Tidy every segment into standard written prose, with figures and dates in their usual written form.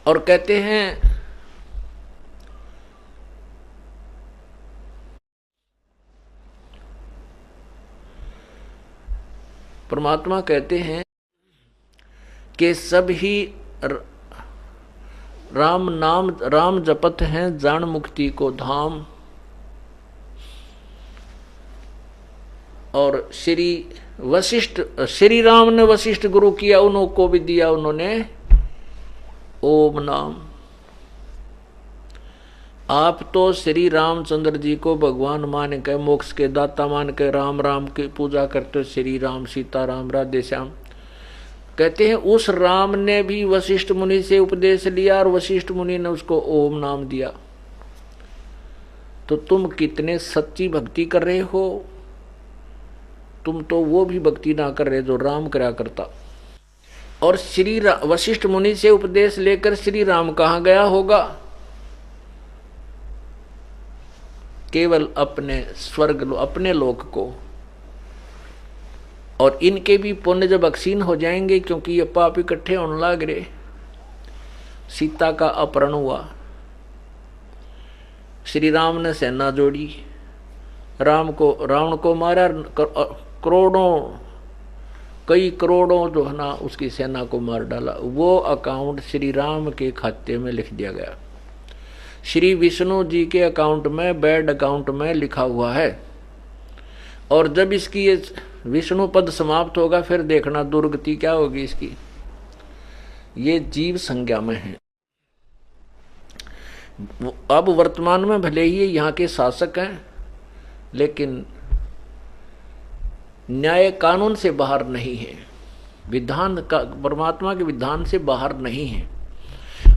और कहते हैं परमात्मा कहते हैं कि सब ही राम नाम राम जपत हैं जान मुक्ति को धाम। और श्री राम ने वशिष्ठ गुरु किया, उनको भी दिया उन्होंने ओम नाम। आप तो श्री रामचंद्र जी को भगवान मान के, मोक्ष के दाता मान के राम राम की पूजा करते हो, श्री राम सीता राम राधे श्याम। कहते हैं उस राम ने भी वशिष्ठ मुनि से उपदेश लिया और वशिष्ठ मुनि ने उसको ओम नाम दिया। तो तुम कितने सच्ची भक्ति कर रहे हो, तुम तो वो भी भक्ति ना कर रहे जो राम करा करता। और वशिष्ठ मुनि से उपदेश लेकर श्री राम कहाँ गया होगा? केवल अपने स्वर्ग अपने लोक को। और इनके भी पुण्य जब अक्षीण हो जाएंगे, क्योंकि ये पाप इकट्ठे होने लग रहे। सीता का अपहरण हुआ, श्री राम ने सेना जोड़ी, रावण को मारा, कई करोड़ों जो है ना उसकी सेना को मार डाला। वो अकाउंट श्री राम के खाते में लिख दिया गया, श्री विष्णु जी के अकाउंट में, बैड अकाउंट में लिखा हुआ है। और जब इसकी ये विष्णु पद समाप्त होगा, फिर देखना दुर्गति क्या होगी इसकी। ये जीव संज्ञा में है। अब वर्तमान में भले ही यहाँ के शासक हैं, लेकिन न्याय कानून से बाहर नहीं है, विधान का परमात्मा के विधान से बाहर नहीं है।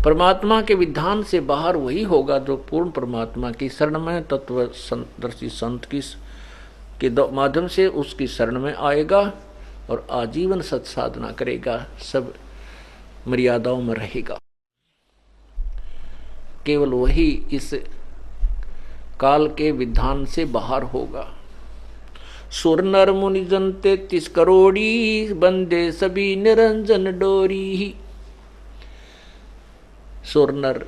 परमात्मा के विधान से बाहर वही होगा जो पूर्ण परमात्मा की शरण में, तत्वदर्शी संत की के माध्यम से उसकी शरण में आएगा और आजीवन सत्साधना करेगा, सब मर्यादाओं में रहेगा। केवल वही इस काल के विधान से बाहर होगा। सुर नर मुनि जन 33 करोड़ी, बंदे सभी निरंजन डोरी। सुर नर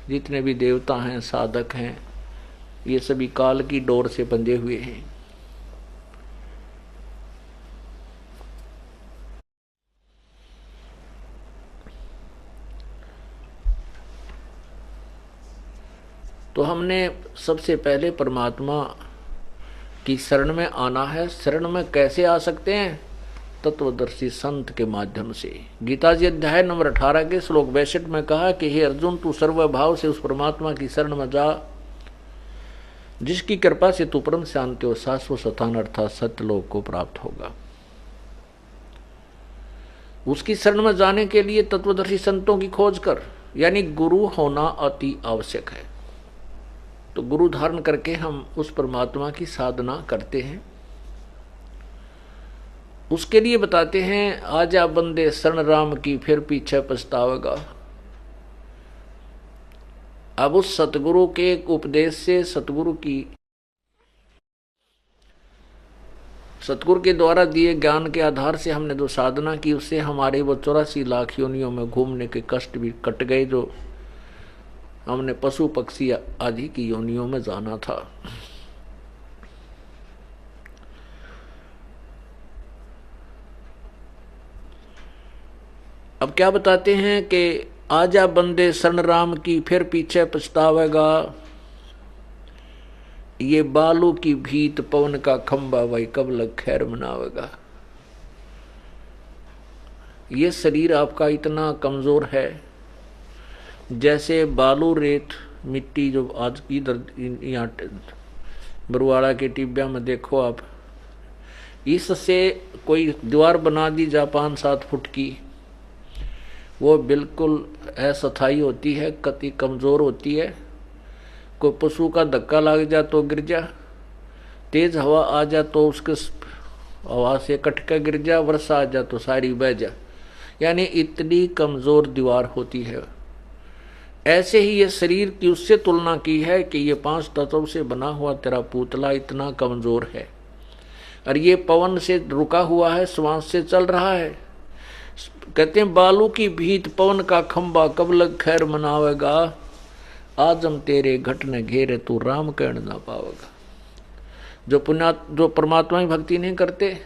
जितने भी देवता हैं, साधक हैं, ये सभी काल की डोर से बंधे हुए हैं। तो हमने सबसे पहले परमात्मा की शरण में आना है। शरण में कैसे आ सकते हैं? तत्वदर्शी संत के माध्यम से। गीता जी अध्याय नंबर 18 के श्लोक 62 में कहा कि हे अर्जुन, तू सर्वभाव से उस परमात्मा की शरण में जा जिसकी कृपा से तू परम शांति और शाश्वत स्थान अर्थात सत्यलोक को प्राप्त होगा। उसकी शरण में जाने के लिए तत्वदर्शी संतों की खोज कर, यानी गुरु होना अति आवश्यक है। तो गुरु धारण करके हम उस परमात्मा की साधना करते हैं। उसके लिए बताते हैं, आजा बंदे शरण राम की, फिर पीछे पछतावेगा। अब उस सतगुरु के उपदेश से, सतगुरु के द्वारा दिए ज्ञान के आधार से हमने जो साधना की, उससे हमारे वो 84 लाख योनियों में घूमने के कष्ट भी कट गए, जो हमने पशु पक्षी आदि की योनियों में जाना था। अब क्या बताते हैं कि आजा बंदे शरण राम की, फिर पीछे पछतावेगा। ये बालू की भीत पवन का खंबा, भाई कब लग खैर मनावेगा। ये शरीर आपका इतना कमजोर है, जैसे बालू रेत मिट्टी जो आज की यहाँ बरुआड़ा के टिब्बिया में देखो आप, इससे कोई दीवार बना दी जा 5-7 फुट की, वो बिल्कुल अस्थायी होती है, कति कमज़ोर होती है। कोई पशु का धक्का लग जा तो गिर जा, तेज हवा आ जा तो उसके हवा से कट कर गिर जा, वर्षा आ जा तो सारी बह जा, यानी इतनी कमज़ोर दीवार होती है। ऐसे ही ये शरीर की उससे तुलना की है कि ये 5 तत्वों से बना हुआ तेरा पुतला इतना कमज़ोर है, और ये पवन से रुका हुआ है, श्वास से चल रहा है, कहते हैं बालू की भीत पवन का खंबा कब लग खैर मनावेगा, आज हम तेरे घट न घेरे तू राम कह ना पावेगा। जो परमात्मा की भक्ति नहीं करते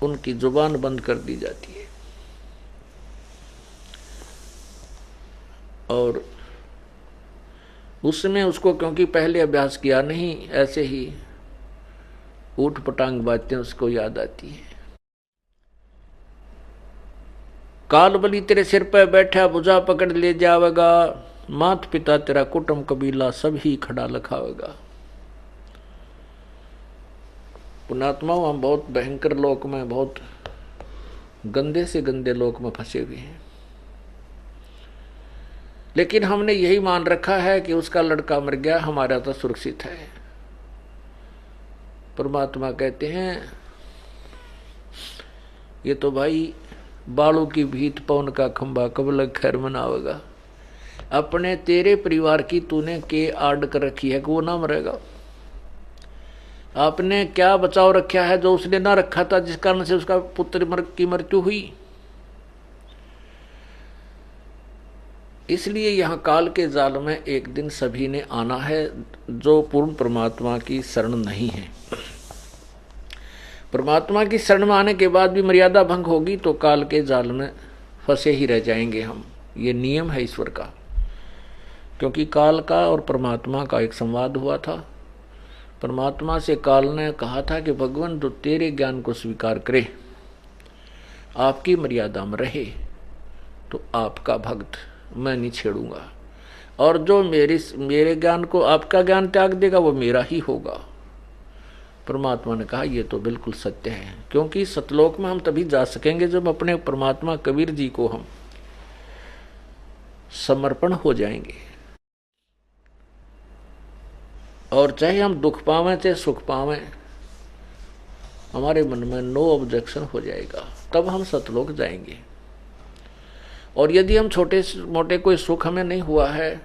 उनकी जुबान बंद कर दी जाती है। और उसमें उसको क्योंकि पहले अभ्यास किया नहीं, ऐसे ही ऊट पटांग बातें उसको याद आती है। काल बलि तेरे सिर पर बैठा भुजा पकड़ ले जावेगा, मात पिता तेरा कुटुंब कबीला सब ही खड़ा लखावेगा। पुण्यात्माओं, हम बहुत भयंकर लोक में, बहुत गंदे से गंदे लोक में फंसे हुए हैं, लेकिन हमने यही मान रखा है कि उसका लड़का मर गया, हमारा तो सुरक्षित है। परमात्मा कहते हैं ये तो भाई बालू की भीत पवन का खंबा कब लग खैर मनावेगा। अपने तेरे परिवार की तूने के आड़ कर रखी है कि वो ना मरेगा। आपने क्या बचाव रखा है जो उसने ना रखा था, जिस कारण से उसका पुत्र की मृत्यु हुई। इसलिए यहाँ काल के जाल में एक दिन सभी ने आना है जो पूर्ण परमात्मा की शरण नहीं है। परमात्मा की शरण में आने के बाद भी मर्यादा भंग होगी तो काल के जाल में फंसे ही रह जाएंगे हम। ये नियम है ईश्वर का, क्योंकि काल का और परमात्मा का एक संवाद हुआ था। परमात्मा से काल ने कहा था कि भगवान जो तेरे ज्ञान को स्वीकार करे, आपकी मर्यादा में रहे, तो आपका भक्त मैं नहीं छेड़ूंगा, और जो मेरे ज्ञान को, आपका ज्ञान त्याग देगा वो मेरा ही होगा। परमात्मा ने कहा ये तो बिल्कुल सत्य है, क्योंकि सतलोक में हम तभी जा सकेंगे जब अपने परमात्मा कबीर जी को हम समर्पण हो जाएंगे। और चाहे हम दुख पावें चाहे सुख पावें, हमारे मन में नो ऑब्जेक्शन हो जाएगा, तब हम सतलोक जाएंगे। और यदि हम छोटे मोटे कोई सुख हमें नहीं हुआ है,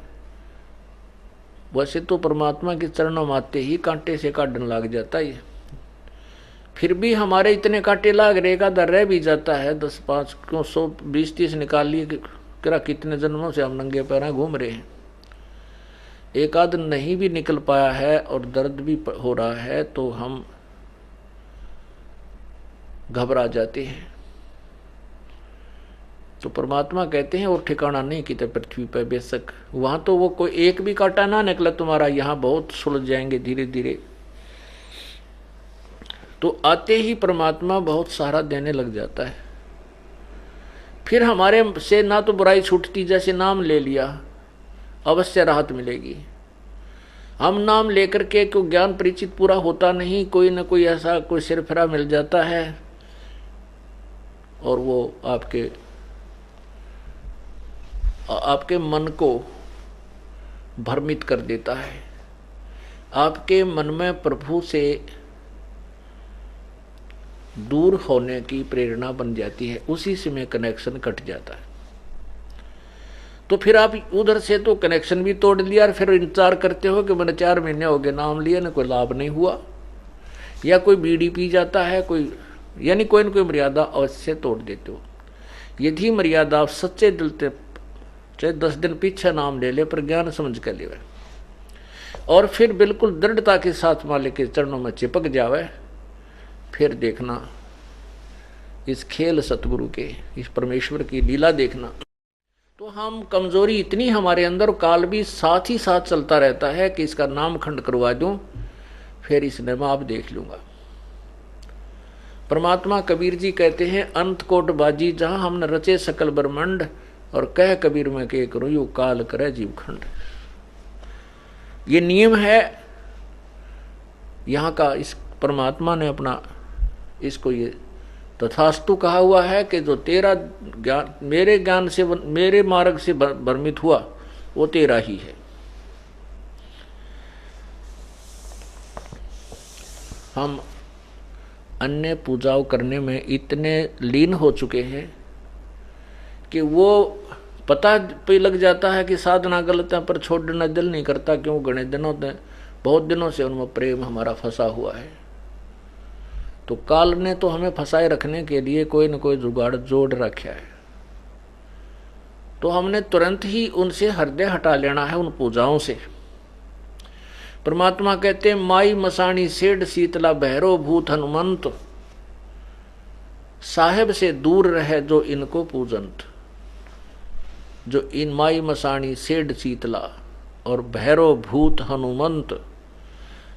वैसे तो परमात्मा के चरणों में आते ही कांटे से काटने लग जाता है, फिर भी हमारे इतने कांटे लाग रहेगा, दर रह भी जाता है। 10 5 क्यों 100 20 30 निकाल लिए कि कितने जन्मों से हम नंगे पैर घूम रहे हैं। एक आध नहीं भी निकल पाया है और दर्द भी हो रहा है तो हम घबरा जाते हैं। तो परमात्मा कहते हैं और ठिकाना नहीं किते पृथ्वी पर, बेशक वहां तो वो कोई एक भी कांटा ना निकला तुम्हारा, यहां बहुत सुलझ जाएंगे धीरे धीरे। तो आते ही परमात्मा बहुत सहारा देने लग जाता है। फिर हमारे से ना तो बुराई छूटती, जैसे नाम ले लिया अवश्य राहत मिलेगी। हम नाम लेकर के कोई ज्ञान परिचित पूरा होता नहीं, कोई न कोई ऐसा कोई सिरफिरा मिल जाता है और वो आपके मन को भ्रमित कर देता है। आपके मन में प्रभु से दूर होने की प्रेरणा बन जाती है, उसी से में कनेक्शन कट जाता है। तो फिर आप उधर से तो कनेक्शन भी तोड़ लिया और फिर इंतजार करते हो कि मैंने 4 महीने हो गए नाम लिया ना, कोई लाभ नहीं हुआ, या कोई बीड़ी पी जाता है कोई, यानी कोई न कोई मर्यादा अवश्य तोड़ देते हो। यदि मर्यादा आप सच्चे दिल से चाहे 10 दिन पीछे नाम ले ले, पर ज्ञान समझ कर ले, और फिर बिल्कुल दृढ़ता के साथ मालिक के चरणों में चिपक जावे, फिर देखना इस खेल सतगुरु के, इस परमेश्वर की लीला देखना। तो हम कमजोरी इतनी हमारे अंदर, काल भी साथ ही साथ चलता रहता है कि इसका नाम खंड करवा दूं, फिर इसने मैं आप देख लूंगा। परमात्मा कबीर जी कहते हैं अंत कोट बाजी जहां हमने रचे सकल ब्रह्मांड, और कह कबीर में के करूं यू काल करे जीव खंड। ये नियम है यहाँ का। इस परमात्मा ने अपना इसको ये तथास्तु कहा हुआ है कि जो तेरा ज्ञान, मेरे ज्ञान से, मेरे मार्ग से भ्रमित हुआ, वो तेरा ही है। हम अन्य पूजाओं करने में इतने लीन हो चुके हैं कि वो पता पे लग जाता है कि साधना गलत है, पर छोड़ना दिल नहीं करता। क्यों? घने दिनों से, बहुत दिनों से उनमें प्रेम हमारा फंसा हुआ है। तो काल ने तो हमें फंसाए रखने के लिए कोई न कोई जुगाड़ जोड़ रखा है, तो हमने तुरंत ही उनसे हृदय हटा लेना है, उन पूजाओं से। परमात्मा कहते हैं माई मसाणी सेठ शीतला भैरव भूत हनुमंत, साहेब से दूर रहे जो इनको पूजंत। जो इन माई मसाणी सेठ शीतला और भैरव भूत हनुमंत,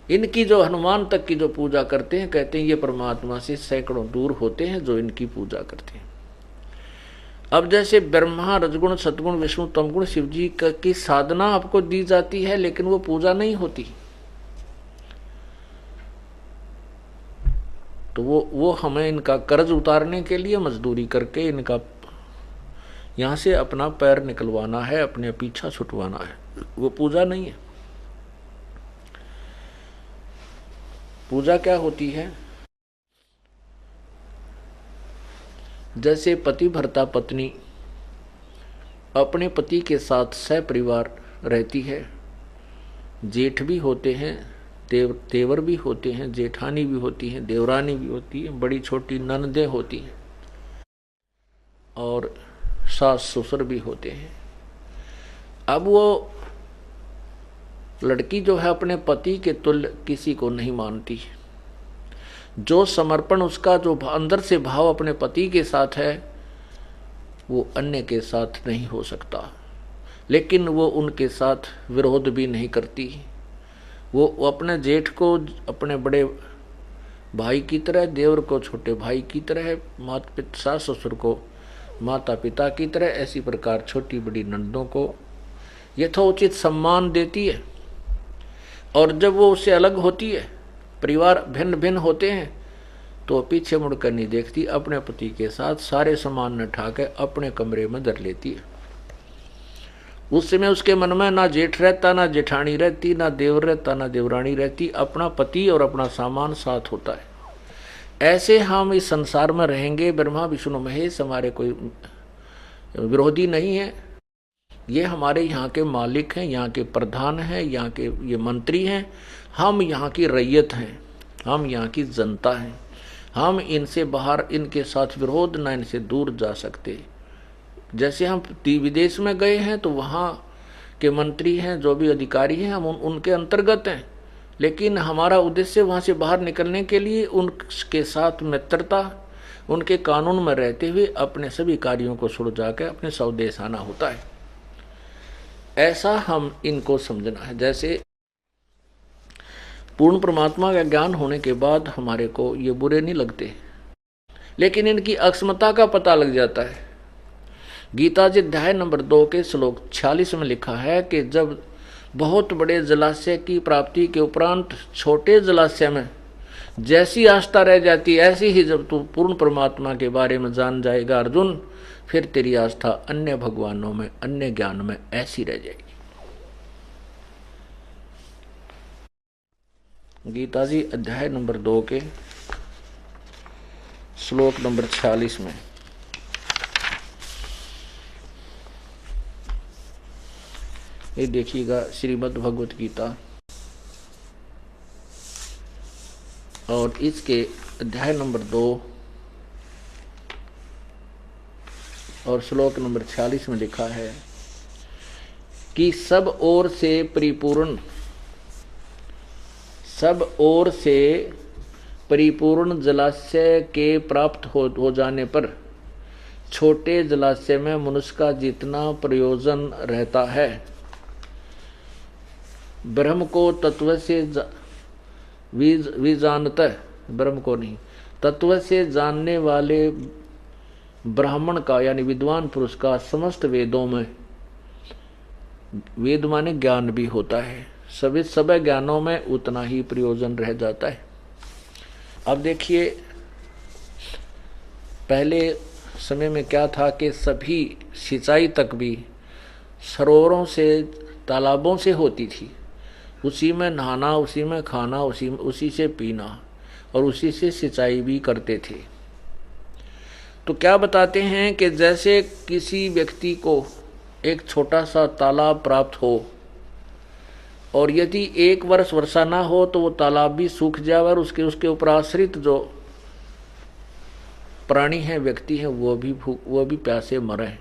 इनकी जो हनुमान तक की जो पूजा करते हैं, कहते हैं ये परमात्मा से सैकड़ों दूर होते हैं जो इनकी पूजा करते हैं। अब जैसे ब्रह्मा रजगुण सतगुण विष्णु तमगुण शिव जी की साधना आपको दी जाती है, लेकिन वो पूजा नहीं होती, तो वो हमें इनका कर्ज उतारने के लिए मजदूरी करके इनका यहां से अपना पैर निकलवाना है, अपने पीछा छुटवाना है, वो पूजा नहीं है। पूजा क्या होती है? जैसे पति भरता पत्नी अपने पति के साथ सहपरिवार रहती है, जेठ भी होते हैं, तेवर भी होते हैं, जेठानी भी होती हैं, देवरानी भी होती है, बड़ी छोटी ननदें होती हैं और सास ससुर भी होते हैं। अब वो लड़की जो है अपने पति के तुल्य किसी को नहीं मानती। जो समर्पण उसका जो अंदर से भाव अपने पति के साथ है वो अन्य के साथ नहीं हो सकता। लेकिन वो उनके साथ विरोध भी नहीं करती। वो अपने जेठ को अपने बड़े भाई की तरह, देवर को छोटे भाई की तरह, माता पिता सास ससुर को माता पिता की तरह, ऐसी प्रकार छोटी बड़ी नंदों को यथोचित सम्मान देती है। और जब वो उससे अलग होती है, परिवार भिन्न भिन्न होते हैं, तो पीछे मुड़कर नहीं देखती, अपने पति के साथ सारे सामान न उठा के अपने कमरे में धर लेती है। उस समय उसके मन में ना जेठ रहता, ना जेठानी रहती, ना देवर रहता, ना देवरानी रहती, अपना पति और अपना सामान साथ होता है। ऐसे हम इस संसार में रहेंगे। ब्रह्मा विष्णु महेश हमारे कोई विरोधी नहीं है, ये हमारे यहाँ के मालिक हैं, यहाँ के प्रधान हैं, यहाँ के ये मंत्री हैं, हम यहाँ की रैयत हैं, हम यहाँ की जनता हैं। हम इनसे बाहर, इनके साथ विरोध ना, इनसे दूर जा सकते। जैसे हम विदेश में गए हैं तो वहाँ के मंत्री हैं, जो भी अधिकारी हैं, हम उनके अंतर्गत हैं, लेकिन हमारा उद्देश्य वहाँ से बाहर निकलने के लिए उनके साथ मित्रता, उनके कानून में रहते हुए अपने सभी कार्यों को छोड़ जाकर अपने स्वदेश आना होता है। ऐसा हम इनको समझना है। जैसे पूर्ण परमात्मा का ज्ञान होने के बाद हमारे को ये बुरे नहीं लगते, लेकिन इनकी अक्षमता का पता लग जाता है। गीता जी अध्याय नंबर 2 के श्लोक 46 में लिखा है कि जब बहुत बड़े जलाशय की प्राप्ति के उपरांत छोटे जलाशय में जैसी आस्था रह जाती, ऐसी ही जब तू पूर्ण परमात्मा के बारे में जान जाएगा अर्जुन, फिर तेरी आस्था अन्य भगवानों में, अन्य ज्ञान में ऐसी रह जाएगी। गीता जी अध्याय नंबर 2 के श्लोक नंबर 46 में ये देखिएगा, श्रीमद् भगवत गीता और इसके अध्याय नंबर 2 और श्लोक नंबर 46 में लिखा है कि सब ओर से परिपूर्ण जलाशय के प्राप्त हो जाने पर छोटे जलाशय में मनुष्य का जितना प्रयोजन रहता है, ब्रह्म को तत्व से जानता, ब्रह्म को नहीं, तत्व से जानने वाले ब्राह्मण का यानी विद्वान पुरुष का समस्त वेदों में, वेद माने ज्ञान भी होता है, सभी सब ज्ञानों में उतना ही प्रयोजन रह जाता है। अब देखिए, पहले समय में क्या था कि सभी सिंचाई तक भी सरोवरों से, तालाबों से होती थी। उसी में नहाना, उसी में खाना, उसी से पीना और उसी से सिंचाई भी करते थे। तो क्या बताते हैं कि जैसे किसी व्यक्ति को एक छोटा सा तालाब प्राप्त हो और यदि 1 वर्ष वर्षा ना हो तो वो तालाब भी सूख जाए और उसके ऊपर आश्रित जो प्राणी हैं, व्यक्ति हैं, वो भी प्यासे मरे।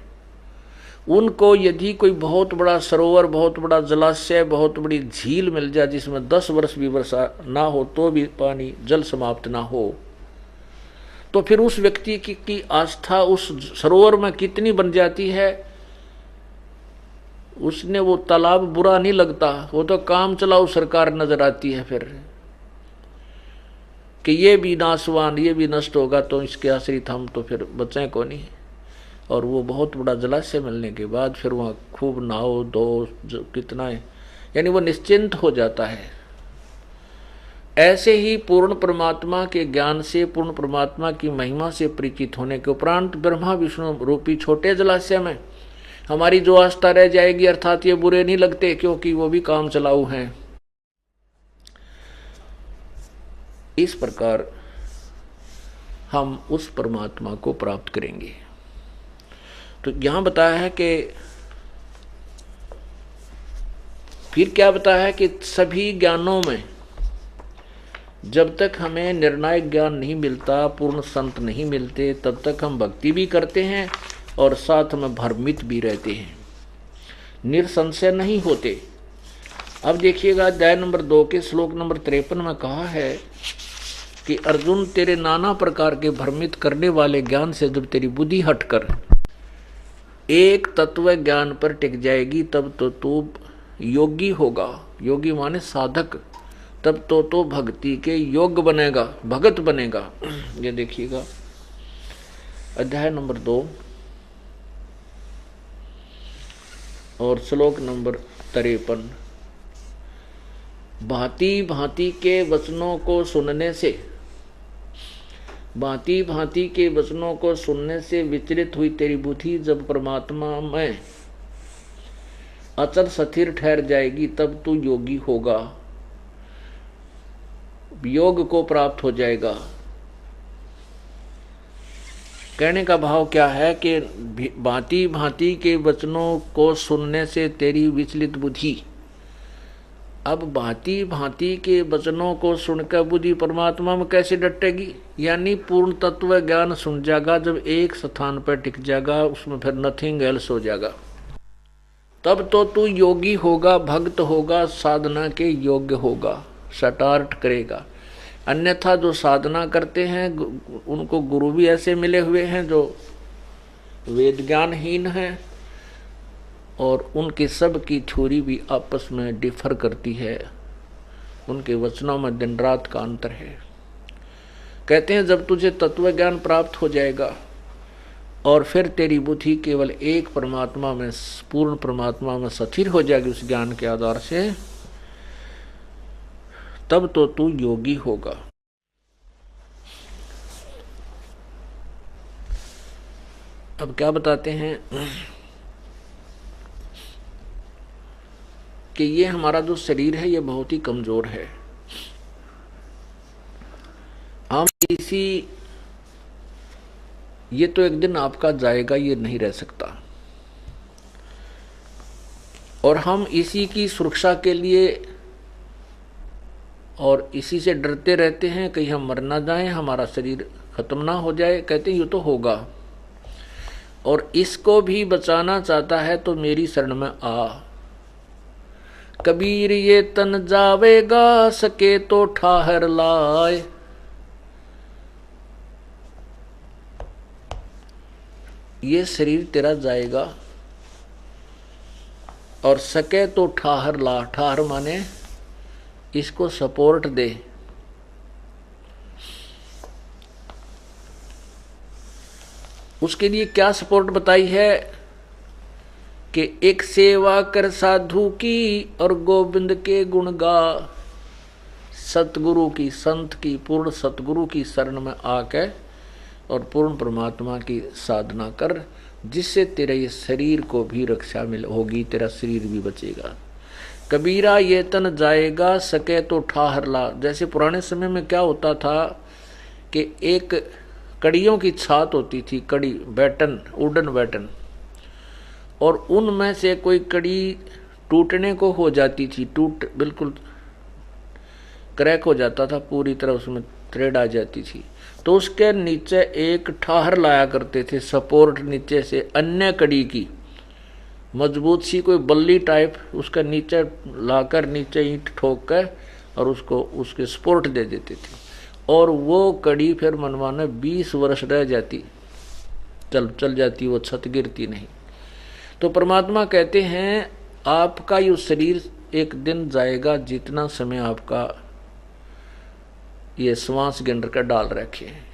उनको यदि कोई बहुत बड़ा सरोवर, बहुत बड़ा जलाशय, बहुत बड़ी झील मिल जाए जिसमें 10 वर्ष भी वर्षा ना हो तो भी पानी जल समाप्त ना हो, तो फिर उस व्यक्ति की आस्था उस सरोवर में कितनी बन जाती है। उसने वो तालाब बुरा नहीं लगता, वो तो काम चलाऊ सरकार नजर आती है फिर कि ये भी नासवान, ये भी नष्ट होगा तो इसके आश्रित हम तो फिर बचें को नहीं। और वो बहुत बड़ा जलाशय मिलने के बाद फिर वहाँ खूब नहाओ धो, कितना है, यानी वो निश्चिंत हो जाता है। ऐसे ही पूर्ण परमात्मा के ज्ञान से, पूर्ण परमात्मा की महिमा से परिचित होने के उपरांत ब्रह्मा विष्णु रूपी छोटे जलाशय में हमारी जो आस्था रह जाएगी, अर्थात ये बुरे नहीं लगते क्योंकि वो भी काम चलाऊ हैं। इस प्रकार हम उस परमात्मा को प्राप्त करेंगे। तो यहां बताया है कि फिर क्या बताया है कि सभी ज्ञानों में जब तक हमें निर्णायक ज्ञान नहीं मिलता, पूर्ण संत नहीं मिलते, तब तक हम भक्ति भी करते हैं और साथ में भ्रमित भी रहते हैं, निरसंशय नहीं होते। अब देखिएगा अध्याय नंबर 2 के श्लोक नंबर 53 में कहा है कि अर्जुन, तेरे नाना प्रकार के भ्रमित करने वाले ज्ञान से जब तेरी बुद्धि हटकर एक तत्व ज्ञान पर टिक जाएगी तब तो तू योगी होगा। योगी माने साधक। तब तो भक्ति के योग्य बनेगा, भगत बनेगा। ये देखिएगा अध्याय नंबर 2 और श्लोक नंबर 53। भांति भांति के वचनों को सुनने से, भांति भांति के वचनों को सुनने से विचलित हुई तेरी बुद्धि जब परमात्मा में अचल स्थिर ठहर जाएगी तब तू योगी होगा, योग को प्राप्त हो जाएगा। कहने का भाव क्या है कि भांति भांति के वचनों को सुनने से तेरी विचलित बुद्धि, अब भांति भांति के वचनों को सुनकर बुद्धि परमात्मा में कैसे डटेगी, यानी पूर्ण तत्व ज्ञान सुन जाएगा। जब एक स्थान पर टिक जाएगा उसमें फिर नथिंग एल्स हो जाएगा, तब तो तू योगी होगा, भक्त होगा, साधना के योग्य होगा, स्टार्ट करेगा। अन्यथा जो साधना करते हैं उनको गुरु भी ऐसे मिले हुए हैं जो वेद ज्ञानहीन हैं और उनके सब की थ्योरी भी आपस में डिफर करती है, उनके वचनों में दिन रात का अंतर है। कहते हैं जब तुझे तत्व ज्ञान प्राप्त हो जाएगा और फिर तेरी बुद्धि केवल एक परमात्मा में, पूर्ण परमात्मा में स्थिर हो जाएगी उस ज्ञान के आधार से, तब तो तू योगी होगा। अब क्या बताते हैं कि ये हमारा जो शरीर है ये बहुत ही कमजोर है। हम ये तो एक दिन आपका जाएगा, ये नहीं रह सकता, और हम इसी की सुरक्षा के लिए और इसी से डरते रहते हैं कहीं हम मर ना जाएं, हमारा शरीर खत्म ना हो जाए। कहते हैं ये तो होगा, और इसको भी बचाना चाहता है तो मेरी शरण में आ। कबीर ये तन जावेगा, सके तो ठाहर लाए। ये शरीर तेरा जाएगा और सके तो ठाहर ला। ठाहर माने इसको सपोर्ट दे। उसके लिए क्या सपोर्ट बताई है कि एक सेवा कर साधु की और गोविंद के गुण गा। सतगुरु की, संत की, पूर्ण सतगुरु की शरण में आके और पूर्ण परमात्मा की साधना कर, जिससे तेरे ये शरीर को भी रक्षा मिल होगी, तेरा शरीर भी बचेगा। कबीरा ये तन जाएगा, सके तो ठाहर ला। जैसे पुराने समय में क्या होता था कि एक कड़ियों की छात होती थी, कड़ी बैटन, वुडन बैटन, और उनमें से कोई कड़ी टूटने को हो जाती थी, बिल्कुल क्रैक हो जाता था, पूरी तरह उसमें थ्रेड आ जाती थी, तो उसके नीचे एक ठाहर लाया करते थे, सपोर्ट नीचे से अन्य कड़ी की मजबूत सी कोई बल्ली टाइप, उसका नीचे लाकर नीचे ईंट ठोक कर और उसको उसके सपोर्ट दे देते थे, और वो कड़ी फिर मनमाना 20 वर्ष रह जाती, चल जाती, वो छत गिरती नहीं। तो परमात्मा कहते हैं आपका ये शरीर एक दिन जाएगा, जितना समय आपका ये श्वास गिनर का डाल रखे हैं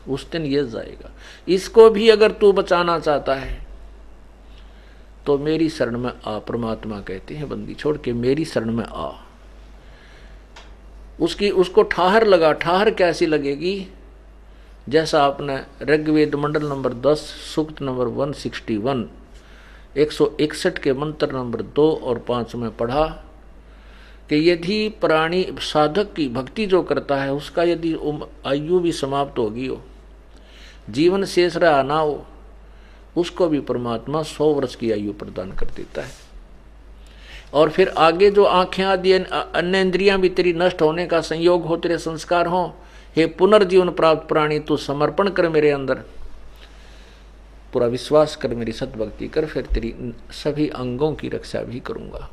उस दिन ये जाएगा। इसको भी अगर तू बचाना चाहता है तो मेरी शरण में आ। परमात्मा कहते हैं बंदी छोड़ के मेरी शरण में आ। उसको ठहर लगा। ठहर कैसी लगेगी? जैसा आपने ऋग्वेद मंडल नंबर 10 सूक्त नंबर 161 161 के मंत्र नंबर 2 और 5 में पढ़ा कि यदि प्राणी साधक की भक्ति जो करता है उसका यदि आयु भी समाप्त होगी हो, जीवन शेष रहा ना हो, उसको भी परमात्मा 100 वर्ष की आयु प्रदान कर देता है। और फिर आगे जो आंखें आदि अन्य इंद्रियां भी तेरी नष्ट होने का संयोग हो, तेरे संस्कार हो, हे पुनर्जीवन प्राप्त प्राणी तू समर्पण कर मेरे अंदर, पूरा विश्वास कर, मेरी सतभक्ति कर, फिर तेरी सभी अंगों की रक्षा भी करूंगा।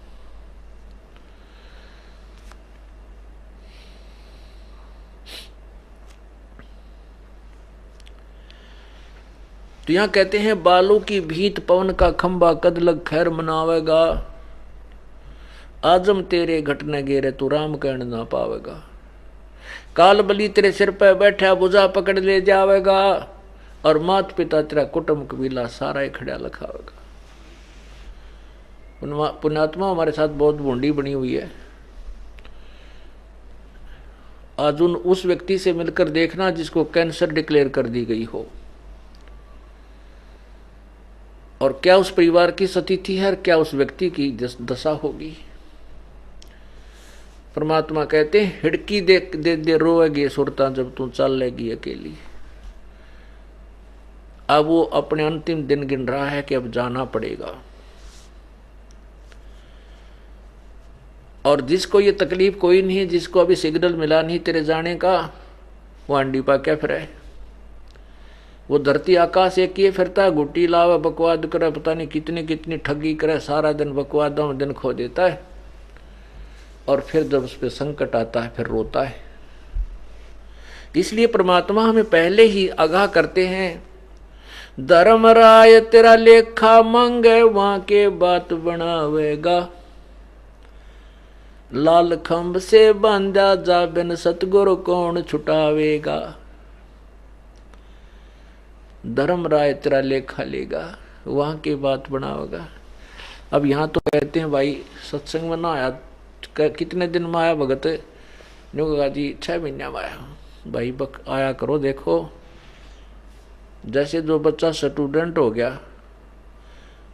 तो यहां कहते हैं बालू की भीत पवन का खंबा कद लग खैर मनावेगा, आजम तेरे घटने गेरे तू राम कहन ना पावेगा। काल बलि तेरे सिर पर बैठा बुझा पकड़ ले जावेगा, और मात पिता तेरा कुटुंब कबीला सारा ही खड़ा लखावेगा। पुण्यात्मा हमारे साथ बहुत बूंदी बनी हुई है। आज उस व्यक्ति से मिलकर देखना जिसको कैंसर डिक्लेयर कर दी गई हो, और क्या उस परिवार की स्थिति है, क्या उस व्यक्ति की दशा होगी। परमात्मा कहते हैं हिड़की दे दे रोएगी सुरता जब तू चल लेगी अकेली। अब वो अपने अंतिम दिन गिन रहा है कि अब जाना पड़ेगा। और जिसको ये तकलीफ कोई नहीं है, जिसको अभी सिग्नल मिला नहीं तेरे जाने का, वो अंडी पा क्या फिर है। वो धरती आकाश एक किए फिरता है, गुट्टी लावे बकवाद करे, पता नहीं कितनी कितनी ठगी करे, सारा दिन बकवादों में दिन खो देता है, और फिर जब उस पर संकट आता है फिर रोता है। इसलिए परमात्मा हमें पहले ही आगाह करते हैं, धर्मराय तेरा लेखा मांगे वहां के बात बनावेगा, लाल खंभ से बांधा जा बिन सतगुरु कौन छुटावेगा। धर्मराय तेरा लेखा लेगा, वहां की बात बनावेगा। अब यहाँ तो कहते हैं भाई सत्संग में ना आया, कितने दिन में आया भगत ने कहा जी 6 महीने में आया। भाई आया करो। देखो जैसे जो बच्चा स्टूडेंट हो गया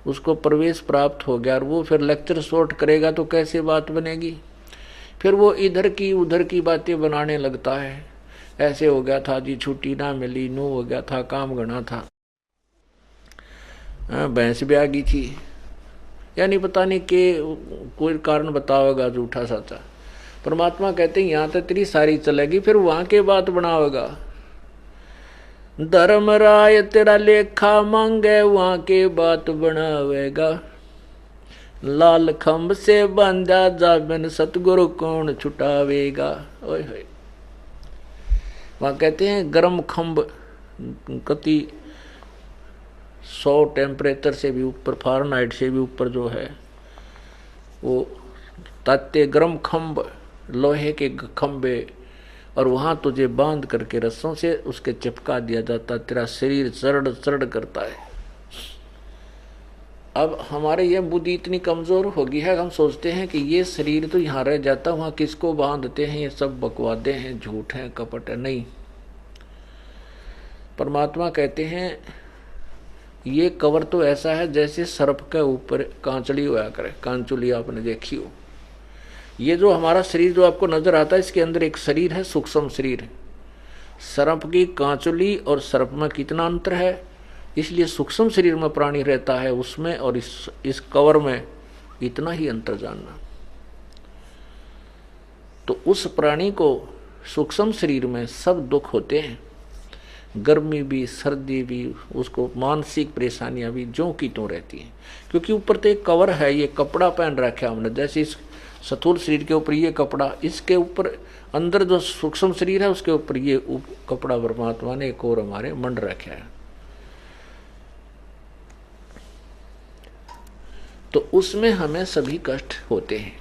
उसको प्रवेश प्राप्त हो गया और वो फिर लेक्चर शॉर्ट करेगा तो कैसे बात बनेगी, फिर वो इधर की उधर की बातें बनाने लगता है। ऐसे हो गया था जी, छुट्टी ना मिली, नो हो गया था, काम घना था, भैंस भी आ गई थी, यानी पता नहीं कि कोई कारण बतावेगा झूठा साचा। परमात्मा कहते हैं यहाँ तक तेरी सारी चलेगी, फिर वहां के बात बनावेगा। धर्मराय तेरा लेखा मांगे वहां के बात बनावेगा, लाल खंभ से बांधा जा बिन सतगुरु कौन छुटावेगा। ओए होए, वहां कहते हैं गर्म खंभ कति 100 टेम्परेचर से भी ऊपर, फारेनहाइट से भी ऊपर जो है वो ताते गर्म खंभ, लोहे के खंभे, और वहां तुझे बांध करके रस्सों से उसके चिपका दिया जाता, तेरा शरीर चढ़ चढ़ करता है। अब हमारे ये बुद्धि इतनी कमजोर हो गई है, हम सोचते हैं कि ये शरीर तो यहाँ रह जाता, वहां किसको बांधते हैं, ये सब बकवादे हैं, झूठ हैं, कपट है। नहीं, परमात्मा कहते हैं ये कवर तो ऐसा है जैसे सर्प के ऊपर कांचली होया करे, कांचुली आपने देखी हो। ये जो हमारा शरीर जो आपको नजर आता है, इसके अंदर एक शरीर है, सूक्ष्म शरीर है। सर्प की कांचुली और सर्प में कितना अंतर है, इसलिए सूक्ष्म शरीर में प्राणी रहता है, उसमें और इस कवर में इतना ही अंतर जानना। तो उस प्राणी को सूक्ष्म शरीर में सब दुख होते हैं, गर्मी भी, सर्दी भी, उसको मानसिक परेशानियां भी ज्यों की त्यों रहती हैं, क्योंकि ऊपर तो एक कवर है, ये कपड़ा पहन रखा है हमने, जैसे इस स्थूल शरीर के ऊपर ये कपड़ा, इसके ऊपर अंदर जो सूक्ष्म शरीर है उसके ऊपर ये कपड़ा परमात्मा ने एक और हमारे मंड रखा है। तो उसमें हमें सभी कष्ट होते हैं।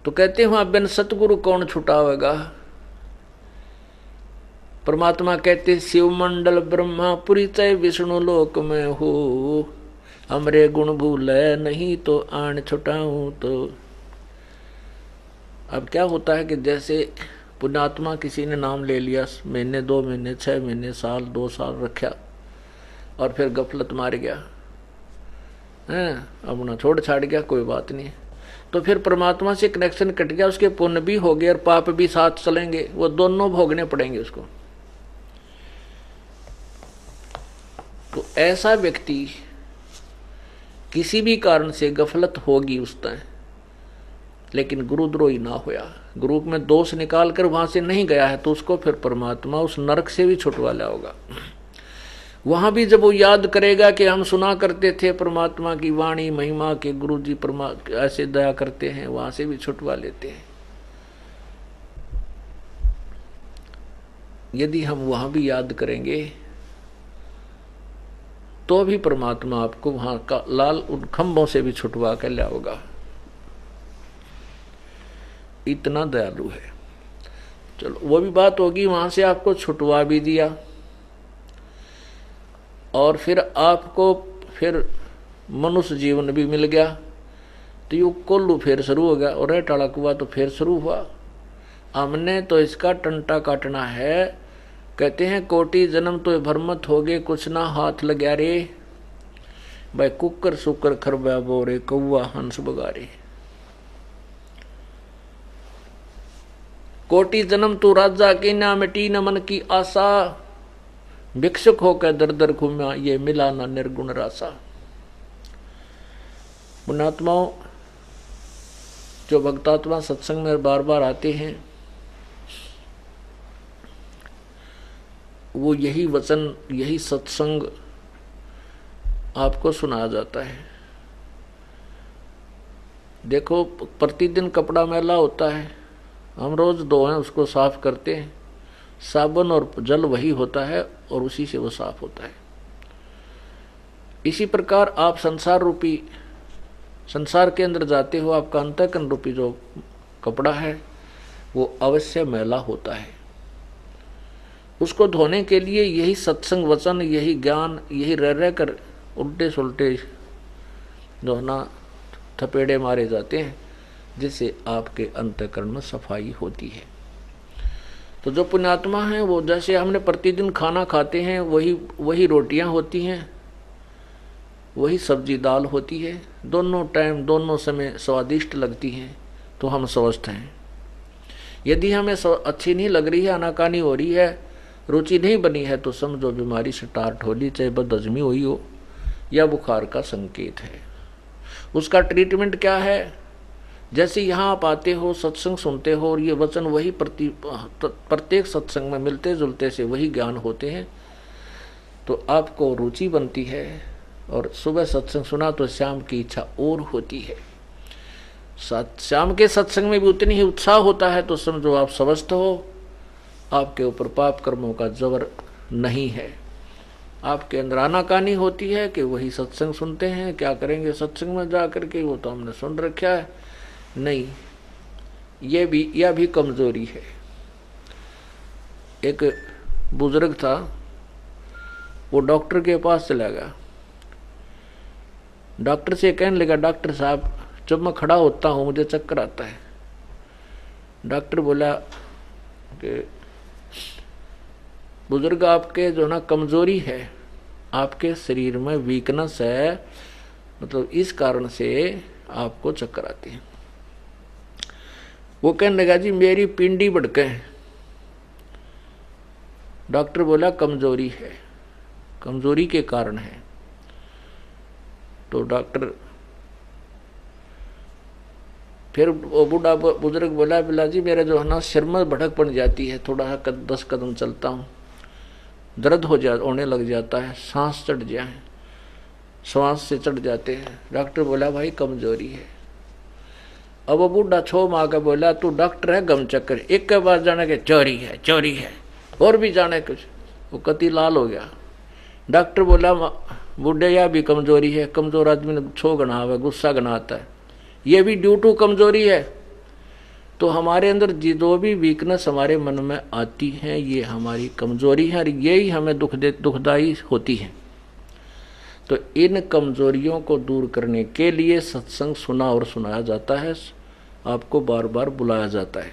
तो कहते हैं बिन सतगुरु कौन छुटावेगा। परमात्मा कहते शिव मंडल ब्रह्मापुरी तय विष्णु लोक में हो, हमरे गुण भूले नहीं तो आन छुटाऊं। तो अब क्या होता है कि जैसे पुण्यात्मा किसी ने नाम ले लिया, महीने 2 महीने 6 महीने साल 2 साल रखा और फिर गफलत मार गया है, अपना छोड़ छाड़ गया, कोई बात नहीं, तो फिर परमात्मा से कनेक्शन कट गया, उसके पुण्य भी हो गए और पाप भी साथ चलेंगे, वो दोनों भोगने पड़ेंगे उसको। तो ऐसा व्यक्ति किसी भी कारण से गफलत होगी उस टाइम, लेकिन गुरुद्रोही ना होया, गुरु में दोष निकाल कर वहां से नहीं गया है, तो उसको फिर परमात्मा उस नरक से भी छुटवा लाएगा। वहां भी जब वो याद करेगा कि हम सुना करते थे परमात्मा की वाणी महिमा के गुरु जी ऐसे दया करते हैं, वहां से भी छुटवा लेते हैं। यदि हम वहां भी याद करेंगे तो भी परमात्मा आपको वहां का लाल उन खंभों से भी छुटवा कर लाएगा, इतना दयालु है। चलो वो भी बात होगी, वहां से आपको छुटवा भी दिया और फिर आपको फिर मनुष्य जीवन भी मिल गया, तो यू कोल्लू फिर शुरू हो गया और टाड़ा कुआ तो फिर शुरू हुआ। हमने तो इसका टंटा काटना है। कहते हैं कोटि जन्म तो भरमत हो गए, कुछ ना हाथ लग्या रे, भाई कुकर सुकर खरबा बोरे कौआ हंस बगारे। कोटि जन्म तू राजा की ना मिटी न मन की आशा, भिक्षुक होकर दर दर घूमा ये मिला ना निर्गुण रासा। पुण्यात्माओं, जो भक्तात्मा सत्संग में बार बार आते हैं, वो यही वचन यही सत्संग आपको सुनाया जाता है। देखो प्रतिदिन कपड़ा मैला होता है, हम रोज धोएं उसको साफ करते हैं, साबुन और जल वही होता है और उसी से वो साफ होता है। इसी प्रकार आप संसार के अंदर जाते हो, आपका अंतःकरण रूपी जो कपड़ा है वो अवश्य मैला होता है। उसको धोने के लिए यही सत्संग वचन, यही ज्ञान, यही रह कर उल्टे सुलटे जो है ना थपेड़े मारे जाते हैं, जिससे आपके अंतःकरण में सफाई होती है। तो जो पुण्यात्मा हैं वो जैसे हमने प्रतिदिन खाना खाते हैं, वही रोटियां होती हैं, वही सब्जी दाल होती है, दोनों टाइम दोनों समय स्वादिष्ट लगती हैं, तो हम स्वस्थ हैं। यदि हमें अच्छी नहीं लग रही है, आनाकानी हो रही है, रुचि नहीं बनी है, तो समझो बीमारी स्टार्ट हो ली, चाहे बदहजमी हुई हो या बुखार का संकेत है। उसका ट्रीटमेंट क्या है? जैसे यहाँ आप आते हो, सत्संग सुनते हो और ये वचन वही प्रत्येक सत्संग में मिलते जुलते से वही ज्ञान होते हैं, तो आपको रुचि बनती है और सुबह सत्संग सुना तो शाम की इच्छा और होती है। शाम के सत्संग में भी उतनी ही उत्साह होता है, तो समझो आप स्वस्थ हो, आपके ऊपर पाप कर्मों का जबर नहीं है। आपके अंदर आनाकानी होती है कि वही सत्संग सुनते हैं, क्या करेंगे सत्संग में जा करके, वो तो हमने सुन रखा है। नहीं, यह भी कमजोरी है। एक बुजुर्ग था, वो डॉक्टर के पास चला गया, डॉक्टर से कहने लगा, डॉक्टर साहब जब मैं खड़ा होता हूँ मुझे चक्कर आता है। डॉक्टर बोला कि बुजुर्ग आपके जो ना कमजोरी है, आपके शरीर में वीकनेस है, मतलब इस कारण से आपको चक्कर आते हैं। वो कहने लगा जी मेरी पिंडी भड़के है। डॉक्टर बोला कमजोरी है, कमजोरी के कारण है। तो डॉक्टर फिर वो बूढ़ा बुजुर्ग बोला, बिला जी मेरा जो है ना सिर में भड़क पड़ जाती है, थोड़ा सा 10 कदम चलता हूँ दर्द होने लग जाता है, सांस चढ़ जाए, श्वास से चढ़ जाते हैं। डॉक्टर बोला भाई कमजोरी है। अब वो बूढ़ा छो मार के बोला, तू डॉक्टर है गम चक्कर, एक के बाद जाने के चोरी है और भी जाने कुछ। वो कति लाल हो गया। डॉक्टर बोला बूढ़े या भी कमजोरी है, कमजोर आदमी ने छो गना हुआ, गुस्सा गना आता है, ये भी ड्यू टू कमजोरी है। तो हमारे अंदर जो भी वीकनेस हमारे मन में आती है ये हमारी कमजोरी है और यही हमें दुखदाई होती है। तो इन कमजोरियों को दूर करने के लिए सत्संग सुना और सुनाया जाता है, आपको बार बार बुलाया जाता है।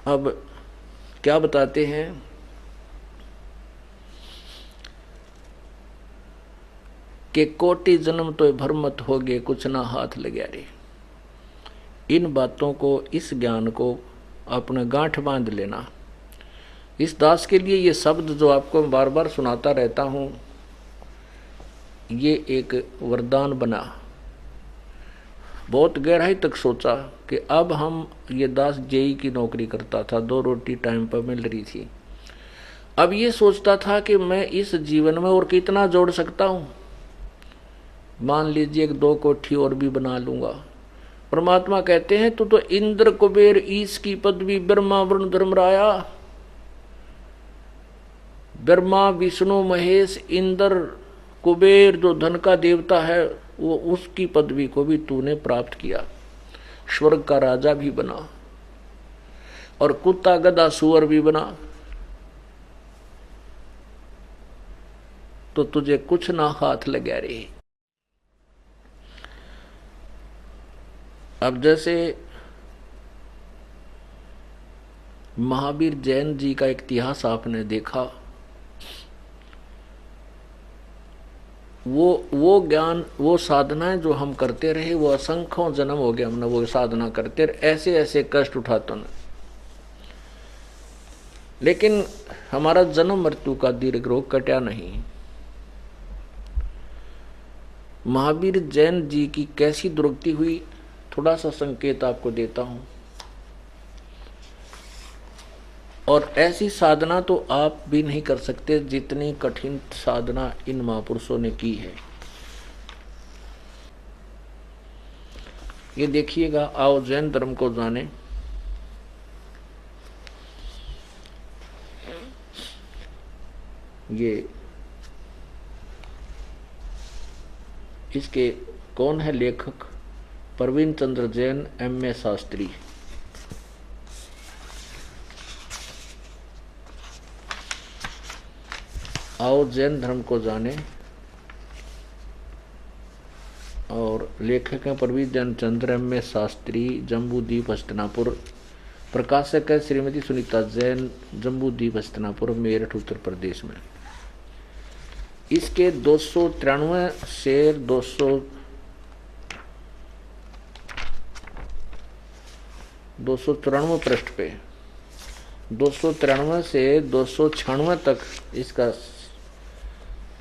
अब क्या बताते हैं कि कोटि जन्म तो भरमत हो गए, कुछ ना हाथ लगे रे। इन बातों को, इस ज्ञान को अपने गांठ बांध लेना। इस दास के लिए ये शब्द जो आपको बार बार सुनाता रहता हूं, ये एक वरदान बना। बहुत गहराई तक सोचा कि अब हम, ये दास जेई की नौकरी करता था, 2 रोटी टाइम पर मिल रही थी। अब ये सोचता था कि मैं इस जीवन में और कितना जोड़ सकता हूं। मान लीजिए 1-2 कोठी और भी बना लूंगा। परमात्मा कहते हैं तू तो इंद्र कुबेर ईश की पदवी, ब्रह्मा वरुण धर्मराया, ब्रह्मा विष्णु महेश इंद्र कुबेर जो धन का देवता है, वो उसकी पदवी को भी तूने प्राप्त किया, स्वर्ग का राजा भी बना और कुत्ता गधा सुअर भी बना, तो तुझे कुछ ना हाथ लगे रे। अब जैसे महावीर जैन जी का इतिहास आपने देखा, वो ज्ञान, वो साधनाएं जो हम करते रहे, वो असंख्यों जन्म हो गए हमने वो साधना करते रहे, ऐसे ऐसे कष्ट उठाते न, लेकिन हमारा जन्म मृत्यु का दीर्घ रोग कटा नहीं। महावीर जैन जी की कैसी दुर्गति हुई, थोड़ा सा संकेत आपको देता हूं। और ऐसी साधना तो आप भी नहीं कर सकते जितनी कठिन साधना इन महापुरुषों ने की है। ये देखिएगा, आओ जैन धर्म को जाने। ये इसके कौन है लेखक? प्रवीण चंद्र जैन, M.A. शास्त्री। आओ जैन धर्म को जाने। और लेखक हैं प्रवीण चंद्र M.A. शास्त्री, जम्बूद्वीप हस्तिनापुर। प्रकाशक है श्रीमती सुनीता जैन, जम्बूद्वीप हस्तिनापुर, मेरठ उत्तर प्रदेश में। इसके 293 से 294 पृष्ठ पे 293 से 296 तक इसका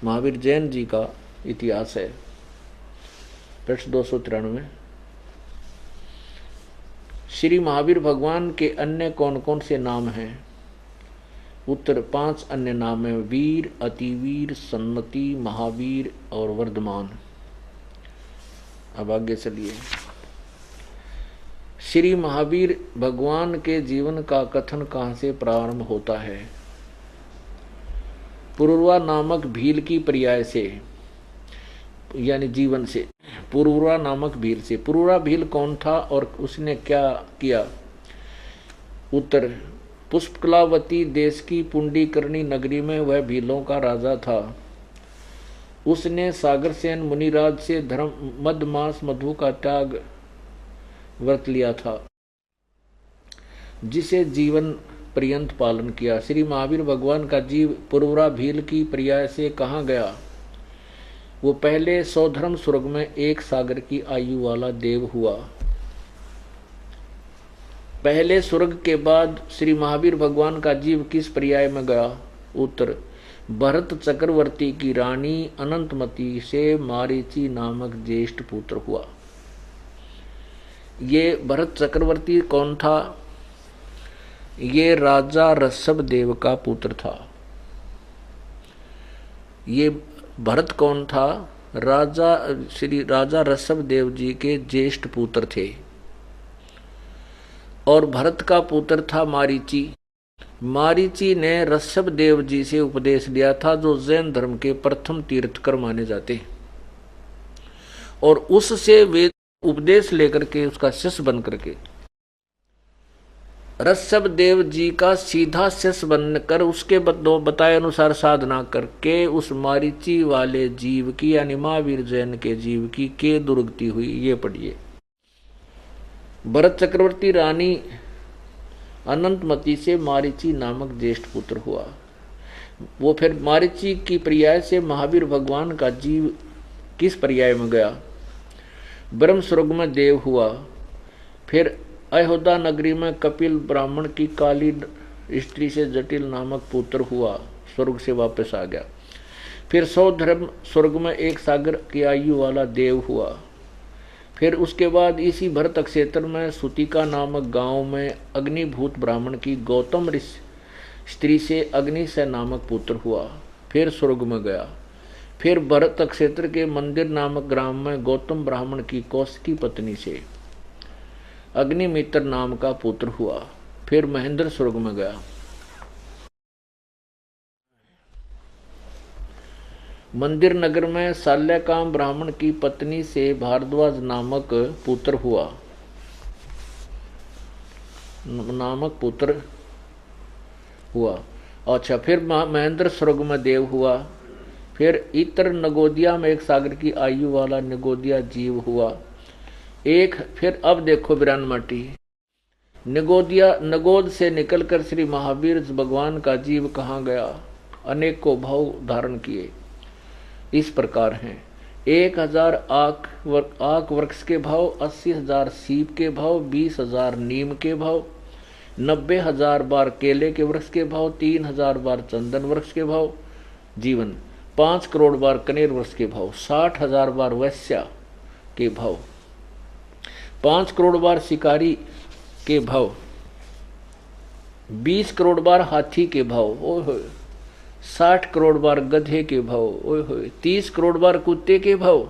महावीर जैन जी का इतिहास है। पृष्ठ 293। श्री महावीर भगवान के अन्य कौन कौन से नाम हैं? उत्तर 5 अन्य नाम है: वीर, अतिवीर, सन्मति, महावीर और वर्धमान। अब आगे चलिए। श्री महावीर भगवान के जीवन का कथन कहाँ से प्रारंभ होता है? पुरुरवा नामक भील की पर्याय से, यानी जीवन से। पुरुरवा नामक भील से। पुरुरवा भील कौन था और उसने क्या किया? उत्तर, पुष्पकलावती देश की पुंडीकरणी नगरी में वह भीलों का राजा था। उसने सागरसेन मुनिराज से धर्म मदमास मधु का त्याग व्रत लिया था, जिसे जीवन पर्यंत पालन किया। श्री महावीर भगवान का जीव पुरुरवा भील की पर्याय से कहाँ गया? वो पहले सौधर्म स्वर्ग में 1 सागर की आयु वाला देव हुआ। पहले स्वर्ग के बाद श्री महावीर भगवान का जीव किस पर्याय में गया? उत्तर, भरत चक्रवर्ती की रानी अनंतमती से मारीची नामक ज्येष्ठ पुत्र हुआ। ये भरत चक्रवर्ती कौन था? ये राजा ऋषभ देव का पुत्र था। ये भरत कौन था? राजा ऋषभ देव जी के ज्येष्ठ पुत्र थे। और भरत का पुत्र था मारीची। मारीची ने ऋषभ देव जी से उपदेश लिया था, जो जैन धर्म के प्रथम तीर्थकर माने जाते, और उससे वे उपदेश लेकर के उसका शिष्य बन करके ऋषभ देव जी का सीधा शिष्य बनकर उसके बताए अनुसार साधना करके उस मारीची वाले जीव की यानी महावीर जैन के जीव की के दुर्गति हुई। ये पढ़िए। भरत चक्रवर्ती रानी अनंतमती से मारीची नामक ज्येष्ठ पुत्र हुआ। वो फिर मारीची की पर्याय से महावीर भगवान का जीव किस पर्याय में गया? ब्रह्म स्वर्ग में देव हुआ। फिर अयोध्या नगरी में कपिल ब्राह्मण की काली स्त्री से जटिल नामक पुत्र हुआ, स्वर्ग से वापस आ गया। फिर सौधर्म स्वर्ग में एक सागर की आयु वाला देव हुआ। फिर उसके बाद इसी भरत क्षेत्र में सुतिका नामक गांव में अग्निभूत ब्राह्मण की गौतम स्त्री से अग्निशय नामक पुत्र हुआ, फिर स्वर्ग में गया। फिर भरत क्षेत्र के मंदिर नामक ग्राम में गौतम ब्राह्मण की कौशिकी पत्नी से अग्निमित्र नाम का पुत्र हुआ, फिर महेंद्र स्वर्ग में गया। मंदिर नगर में शाल्यकाम ब्राह्मण की पत्नी से भारद्वाज नामक पुत्र हुआ। अच्छा, फिर महेंद्र स्वर्ग में देव हुआ। फिर इतर नगोदिया में एक सागर की आयु वाला निगोदिया जीव हुआ। फिर अब देखो बिरान माटी, नगोद से निकलकर श्री महावीर भगवान का जीव कहाँ गया? अनेकों भाव धारण किए, इस प्रकार हैं। 1000 आक वृक्ष के भाव, 80,000 सीप के भाव, 20,000 नीम के भाव, 90,000 बार केले के वृक्ष के भाव, 3,000 बार चंदन वृक्ष के भाव जीवन, 5 करोड़ बार कनेर वृक्ष के भाव, 60,000 बार वैश्या के भाव, 5 करोड़ बार शिकारी के भाव, 20 करोड़ बार हाथी के भाव, ओए होए, 60 करोड़ बार गधे के भाव, ओए होए, 30 करोड़ बार कुत्ते के भाव,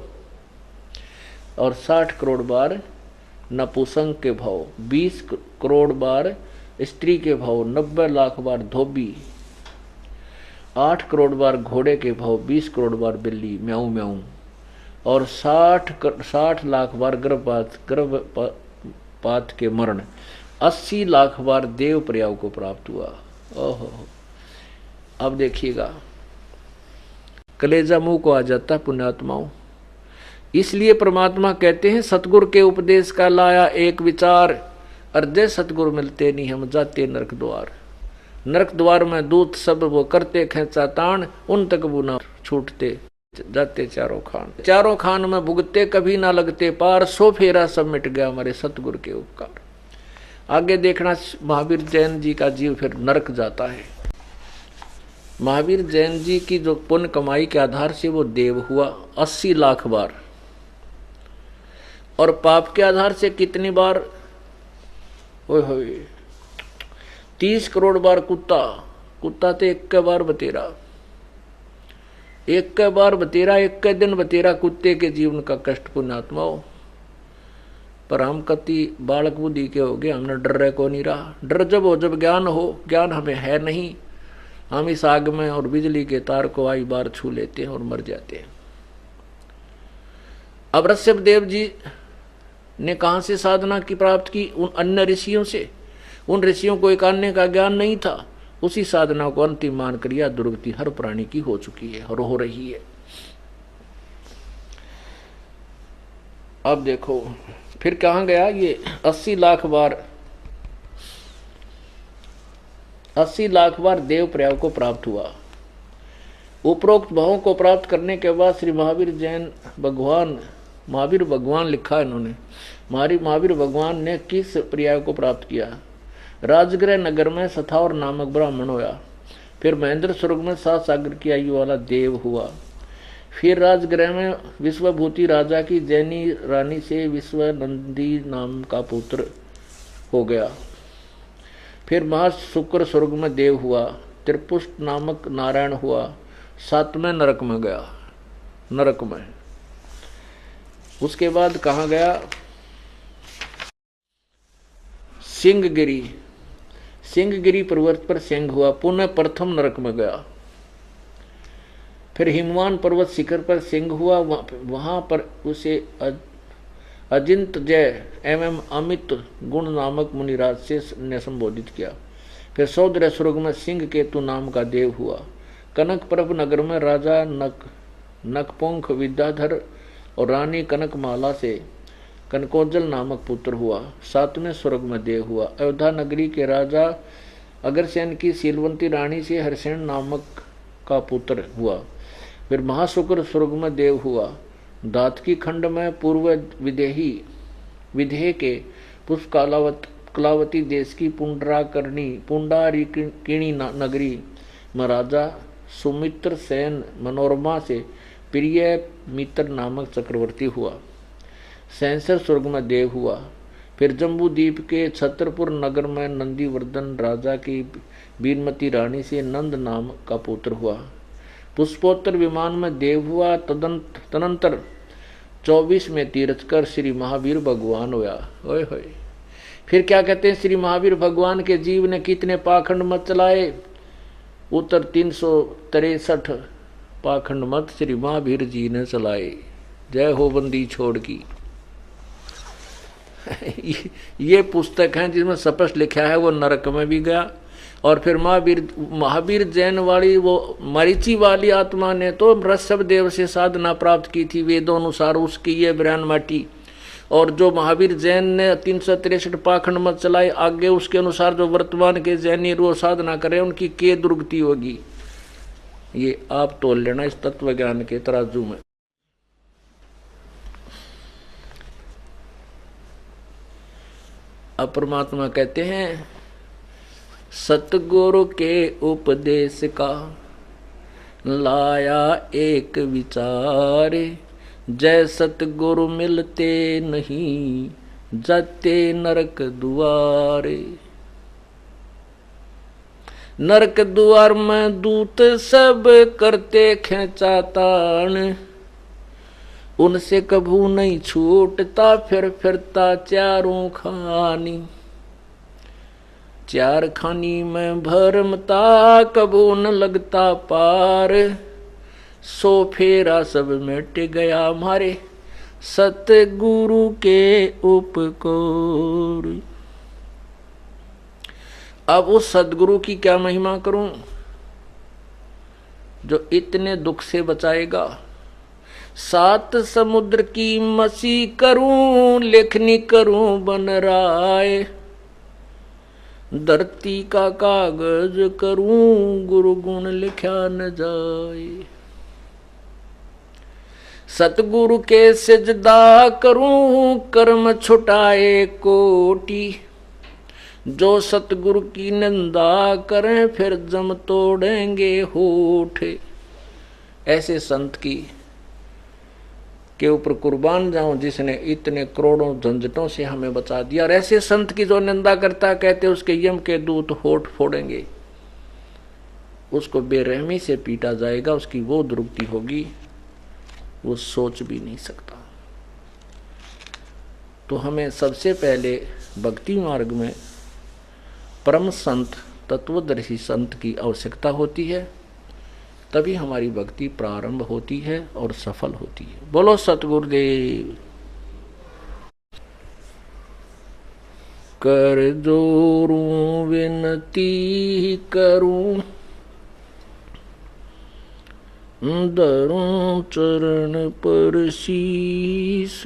और 60 करोड़ बार नपुंसक के भाव, 20 करोड़ बार स्त्री के भाव, 90 लाख बार धोबी, 8 करोड़ बार घोड़े के भाव, 20 करोड़ बार बिल्ली म्याऊ म्याऊ, और 60 लाख बार गर्भपात के मरण, 80 लाख बार देव प्रयाग को प्राप्त हुआ। ओहो, अब देखिएगा कलेजा मुंह को आ जाता पुण्यात्माओं। इसलिए परमात्मा कहते हैं सतगुरु के उपदेश का लाया एक विचार, अर्धे सतगुरु मिलते नहीं हम जाते नरक द्वार। नरक द्वार में दूत सब वो करते खेचा तान, उन तक वो न छूटते जाते चारों खान में भुगते कभी ना लगते पार, सो फेरा सब मिट गया हमारे सतगुरु के उपकार। आगे देखना, महावीर जैन जी का जीव फिर नरक जाता है। महावीर जैन जी की जो पुण्य कमाई के आधार से वो देव हुआ 80 लाख बार, और पाप के आधार से कितनी बार? ओए होए, 30 करोड़ बार कुत्ता तो एक के बार बतेरा, एक के दिन बतेरा कुत्ते के जीवन का कष्ट पुण्यात्मा हो। पर हम कति बालक बुद्धि के हो गए, हमने डर रहे को नहीं रहा। डर जब हो जब ज्ञान हो, ज्ञान हमें है नहीं, हम इस आग में और बिजली के तार को आई बार छू लेते हैं और मर जाते हैं। अब ऋषभ देव जी ने कहां से साधना की प्राप्त की? उन अन्य ऋषियों से। उन ऋषियों को एक अन्य का ज्ञान नहीं था, उसी साधना को अंतिम मान कर यह दुर्गति हर प्राणी की हो चुकी है और हो रही है। अब देखो फिर कहां गया ये 80 लाख बार देव प्रयाग को प्राप्त हुआ। उपरोक्त भावों को प्राप्त करने के बाद श्री महावीर भगवान लिखा इन्होंने, महावीर भगवान ने किस प्रयाग को प्राप्त किया? राजगृह नगर में सथावर नामक ब्राह्मण होया। फिर महेंद्र स्वर्ग में 7 सागर की आयु वाला देव हुआ। फिर राजगृह में विश्वभूति राजा की जैनी रानी से विश्वनंदी नाम का पुत्र हो गया। फिर महाशुक्र स्वर्ग में देव हुआ। त्रिपुष्ट नामक नारायण हुआ। 7वें नरक में गया, नरक में। उसके बाद कहाँ गया? सिंहगिरी, सिंहगिरी पर्वत पर सिंह हुआ, पुनः प्रथम नरक में गया। फिर हिमवान पर्वत शिखर पर सिंह हुआ, वहां पर उसे अजिंत जय एवं अमित गुण नामक मुनिराज से ने संबोधित किया। फिर सौदर्य स्वर्ग में सिंह केतु नाम का देव हुआ। कनक प्रभ नगर में राजा नकपोंख विद्याधर और रानी कनकमाला से कनकोजल नामक पुत्र हुआ। 7वें स्वर्ग में देव हुआ। अयोध्या नगरी के राजा अगरसेन की शीलवंती रानी से हरसेन नामक का पुत्र हुआ। फिर महाशुक्र स्वर्ग में देव हुआ। दातकी खंड में पूर्व विदेह के पुष्प कलावती देश की पुंडारिकिणी नगरी में राजा सुमित्र सेन मनोरमा से प्रिय मित्र नामक चक्रवर्ती हुआ। सैंसर स्वर्ग में देव हुआ। फिर जम्बू द्वीप के छतरपुर नगर में नंदीवर्धन राजा की बीरमती रानी से नंद नाम का पुत्र हुआ। पुष्पोत्तर विमान में देव हुआ। तदनंतर 24 में तीर्थ कर श्री महावीर भगवान हुआ। ओए होए। फिर क्या कहते हैं? श्री महावीर भगवान के जीव ने कितने पाखंड मत चलाए? उत्तर 363 पाखंड मत श्री महावीर जी ने चलाए। जय हो बंदी छोड़ की। ये पुस्तक है जिसमें स्पष्ट लिखा है वो नरक में भी गया। और फिर महावीर जैन वाली वो मरीचि वाली आत्मा ने तो ऋषभ देव से साधना प्राप्त की थी वेदों अनुसार, उसकी ये ब्रह्म माटी। और जो महावीर जैन ने 363 पाखंड मत चलाए आगे, उसके अनुसार जो वर्तमान के जैनी रो साधना करें उनकी के दुर्गति होगी। ये आप तोल लेना इस तत्व ज्ञान के तराजू में। अब परमात्मा कहते हैं सतगुरु के उपदेश का लाया एक विचार, जय सतगुरु मिलते नहीं जाते नरक दुआरे। नरक द्वार में दूत सब करते खेचातान, उनसे कभू नहीं छूटता फिर फिरता चारों खानी। चार खानी में भरमता कभू न लगता पार, सो फेरा सब मिट गया हमारे सतगुरु के उपकार। अब उस सदगुरु की क्या महिमा करूं जो इतने दुख से बचाएगा। 7 समुद्र की मसी करूं, लेखनी करूं बन राय, धरती का कागज करूं गुरु गुण लिखा न जाए। सतगुरु के सिजदा करूं कर्म छुटाए कोटि, जो सतगुरु की निंदा करें फिर जम तोड़ेंगे होठ। ऐसे संत की के ऊपर कुर्बान जाऊं जिसने इतने करोड़ों झंझटों से हमें बचा दिया। और ऐसे संत की जो निंदा करता कहते उसके यम के दूत होठ फोड़ेंगे, उसको बेरहमी से पीटा जाएगा, उसकी वो दुर्गति होगी वो सोच भी नहीं सकता। तो हमें सबसे पहले भक्ति मार्ग में परम संत तत्वदर्शी संत की आवश्यकता होती है, तभी हमारी भक्ति प्रारंभ होती है और सफल होती है। बोलो सतगुरुदेव। कर जोरूं विनती करूं, धरूं चरण पर शीस,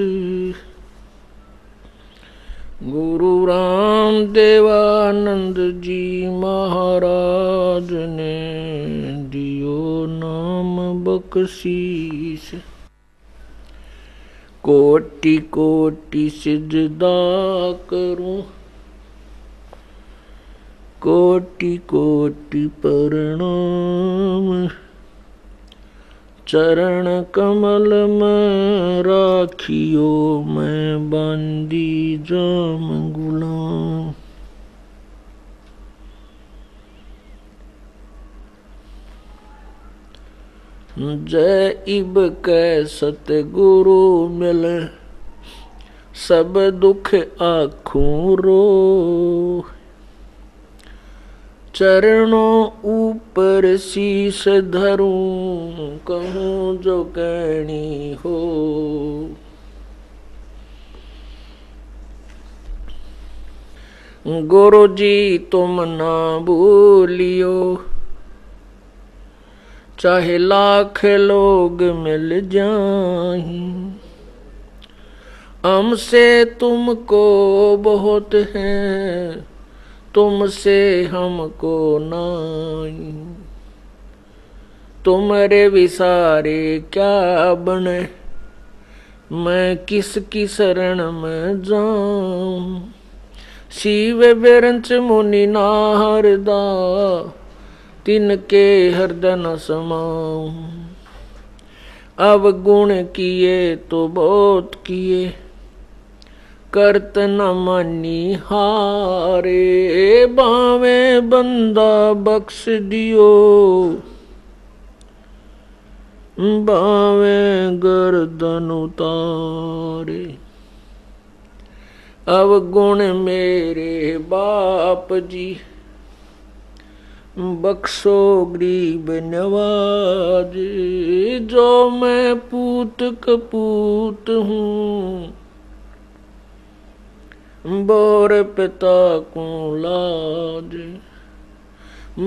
गुरु राम देवानंद जी महाराज ने दियो नाम बख्शीस। कोटि कोटि सिजदा करूं, कोटि कोटि प्रणाम, चरण कमल में राखियो, मैं बांदी जाम गुलाम। जय इब कै सतगुरु मिले, सब दुख आखूं रो। चरणों ऊपर शीश धरूं, कहूँ जो कहनी हो। गुरु जी तुम ना भूलियो, चाहे लाख लोग मिल जाएं, हमसे तुमको बहुत है, तुमसे हमको नहीं। तुम्हारे विसारे क्या बने, मैं किसकी शरण में जाऊं। शिव बिरंच मुनि नारदा, तिनके हृदय न समाऊं। अब गुण किए तो बहुत किए, करत न मानी हारे। बावे बंदा बख्श दियो, बावे गर्दन उतारे। अब गुण मेरे बाप जी, बख्शो गरीब नवाज। जो मैं पूत कपूत हूँ, बोर पिता को लाज।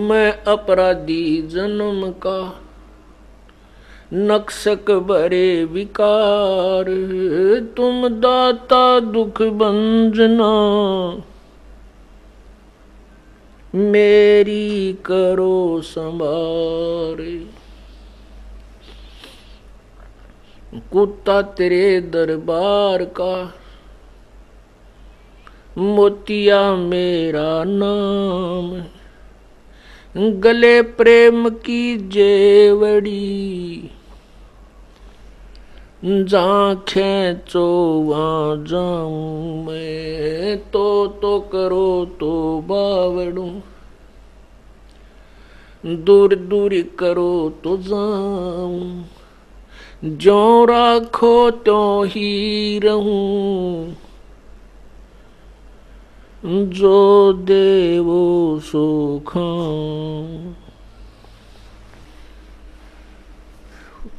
मैं अपराधी जन्म का, नक्सक भरे विकार। तुम दाता दुख भंजना, मेरी करो संभारे। कुत्ता तेरे दरबार का, मोतिया मेरा नाम। गले प्रेम की जेवड़ी, जहाँ खेचो वहाँ जाऊं मैं। तो करो तो बावड़ू, दूर दूर करो तो जाऊं। ज्यों राखो त्यों ही रहूं, जो देवो सो खाऊं।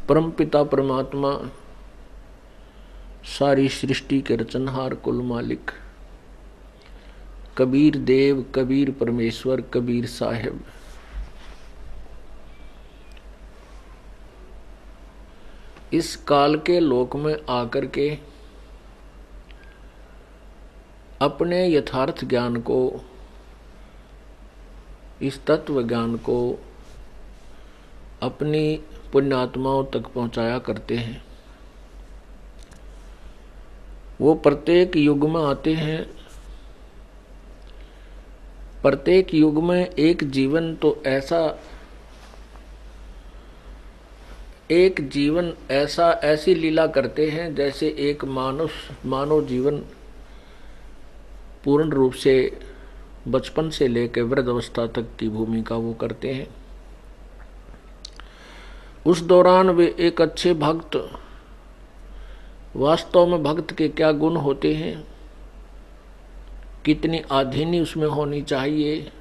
परमपिता परमात्मा, सारी सृष्टि के रचनहार कुल मालिक, कबीर देव, कबीर परमेश्वर, कबीर साहिब, इस काल के लोक में आकर के अपने यथार्थ ज्ञान को, इस तत्व ज्ञान को अपनी पुण्यात्माओं तक पहुंचाया करते हैं। वो प्रत्येक युग में आते हैं। प्रत्येक युग में एक जीवन तो ऐसी लीला करते हैं जैसे एक मानव जीवन पूर्ण रूप से बचपन से लेकर वृद्ध अवस्था तक की भूमिका वो करते हैं। उस दौरान वे एक अच्छे भक्त, वास्तव में भक्त के क्या गुण होते हैं, कितनी आधीनी उसमें होनी चाहिए,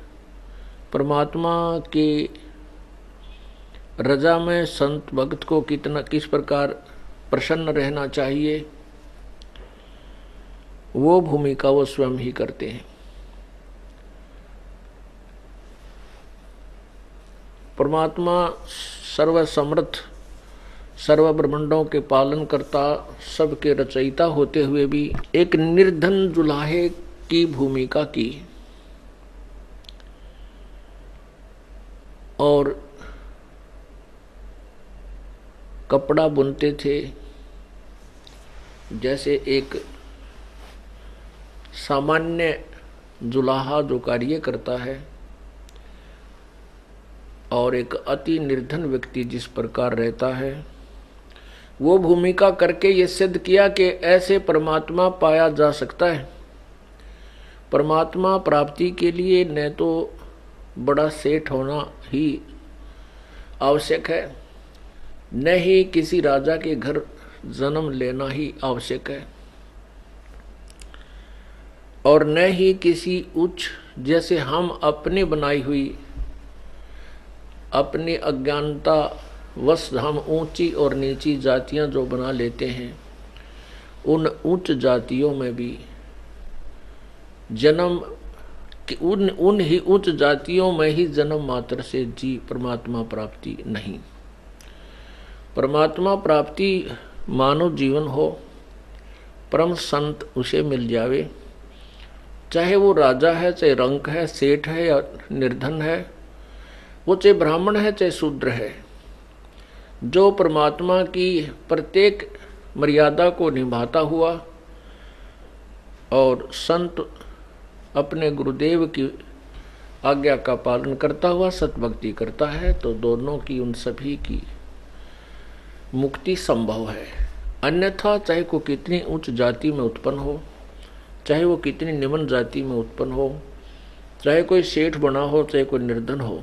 परमात्मा के रजा में संत भक्त को किस प्रकार प्रसन्न रहना चाहिए, वो भूमिका वो स्वयं ही करते हैं। परमात्मा सर्वसमर्थ, सर्व ब्रह्मांडों के पालन करता, सबके रचयिता होते हुए भी एक निर्धन जुलाहे की भूमिका की और कपड़ा बुनते थे। जैसे एक सामान्य जुलाहा जो कार्य करता है, और एक अति निर्धन व्यक्ति जिस प्रकार रहता है, वो भूमिका करके ये सिद्ध किया कि ऐसे परमात्मा पाया जा सकता है। परमात्मा प्राप्ति के लिए न तो बड़ा सेठ होना ही आवश्यक है, न ही किसी राजा के घर जन्म लेना ही आवश्यक है, और न ही किसी उच्च, जैसे हम अपनी बनाई हुई अपनी अज्ञानता वश हम ऊंची और नीची जातियां जो बना लेते हैं, उन उच्च जातियों में भी जन्म उन ही उच्च जातियों में ही जन्म मात्र से जी परमात्मा प्राप्ति नहीं। परमात्मा प्राप्ति मानव जीवन हो, परम संत उसे मिल जावे, चाहे वो राजा है, चाहे रंक है, सेठ है या निर्धन है, वो चाहे ब्राह्मण है चाहे शूद्र है, जो परमात्मा की प्रत्येक मर्यादा को निभाता हुआ और संत अपने गुरुदेव की आज्ञा का पालन करता हुआ सतभक्ति करता है, तो दोनों की, उन सभी की मुक्ति संभव है। अन्यथा चाहे को कितनी उच्च जाति में उत्पन्न हो, चाहे वो कितनी निम्न जाति में उत्पन्न हो, चाहे कोई सेठ बना हो, चाहे कोई निर्धन हो,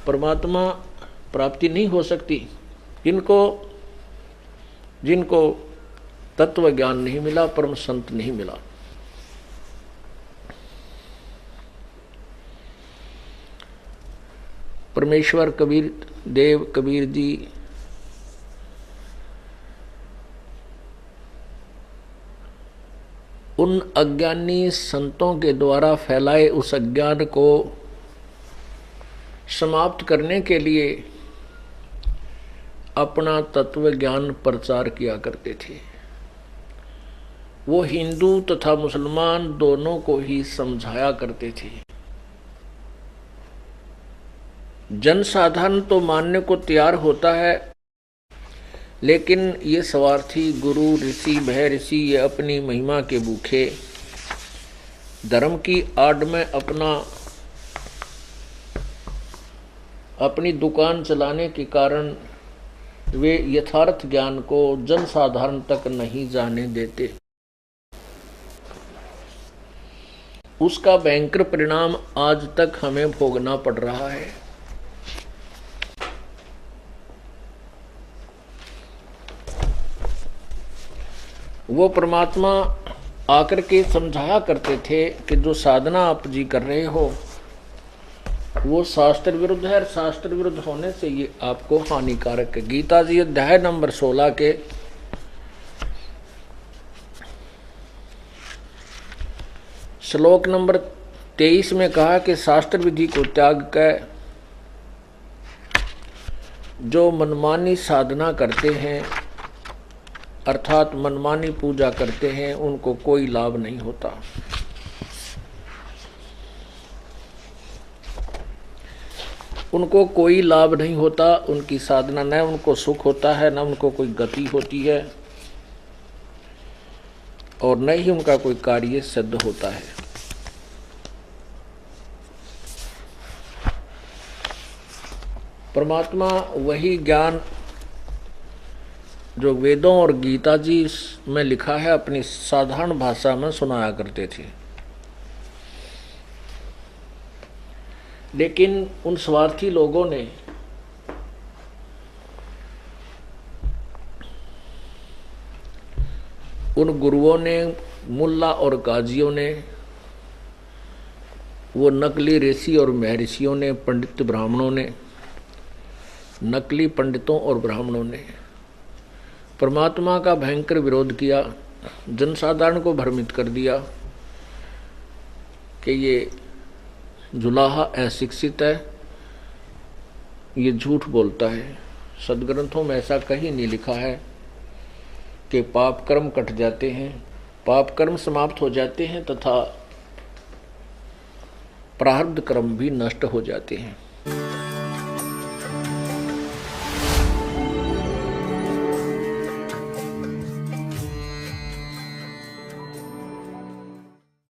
परमात्मा प्राप्ति नहीं हो सकती। जिनको तत्व ज्ञान नहीं मिला, परम संत नहीं मिला। परमेश्वर कबीर देव कबीर जी उन अज्ञानी संतों के द्वारा फैलाए उस अज्ञान को समाप्त करने के लिए अपना तत्व ज्ञान प्रचार किया करते थे। वो हिंदू तथा मुसलमान दोनों को ही समझाया करते थे। जनसाधारण तो मानने को तैयार होता है, लेकिन ये स्वार्थी गुरु ऋषि भय ऋषि ये अपनी महिमा के भूखे धर्म की आड़ में अपनी दुकान चलाने के कारण वे यथार्थ ज्ञान को जनसाधारण तक नहीं जाने देते। उसका भयंकर परिणाम आज तक हमें भोगना पड़ रहा है। वो परमात्मा आकर के समझाया करते थे कि जो साधना आप जी कर रहे हो वो शास्त्र विरुद्ध है, और शास्त्र विरुद्ध होने से ये आपको हानिकारक है। गीता जी अध्याय नंबर 16 के श्लोक नंबर 23 में कहा कि शास्त्र विधि को त्याग कर जो मनमानी साधना करते हैं, अर्थात मनमानी पूजा करते हैं, उनको कोई लाभ नहीं होता। उनको कोई लाभ नहीं होता, उनकी साधना न उनको सुख होता है, न उनको कोई गति होती है, और न ही उनका कोई कार्य सिद्ध होता है। परमात्मा वही ज्ञान जो वेदों और गीता जी में लिखा है अपनी साधारण भाषा में सुनाया करते थे। लेकिन उन स्वार्थी लोगों ने उन गुरुओं ने, मुल्ला और गाजियों ने, वो नकली ऋषि और महर्षियों ने, पंडित ब्राह्मणों ने, नकली पंडितों और ब्राह्मणों ने परमात्मा का भयंकर विरोध किया, जनसाधारण को भ्रमित कर दिया कि ये जुलाहा अशिक्षित है, ये झूठ बोलता है। सदग्रंथों में ऐसा कहीं नहीं लिखा है कि पाप कर्म कट जाते हैं, पाप कर्म समाप्त हो जाते हैं तथा प्रारब्ध कर्म भी नष्ट हो जाते हैं।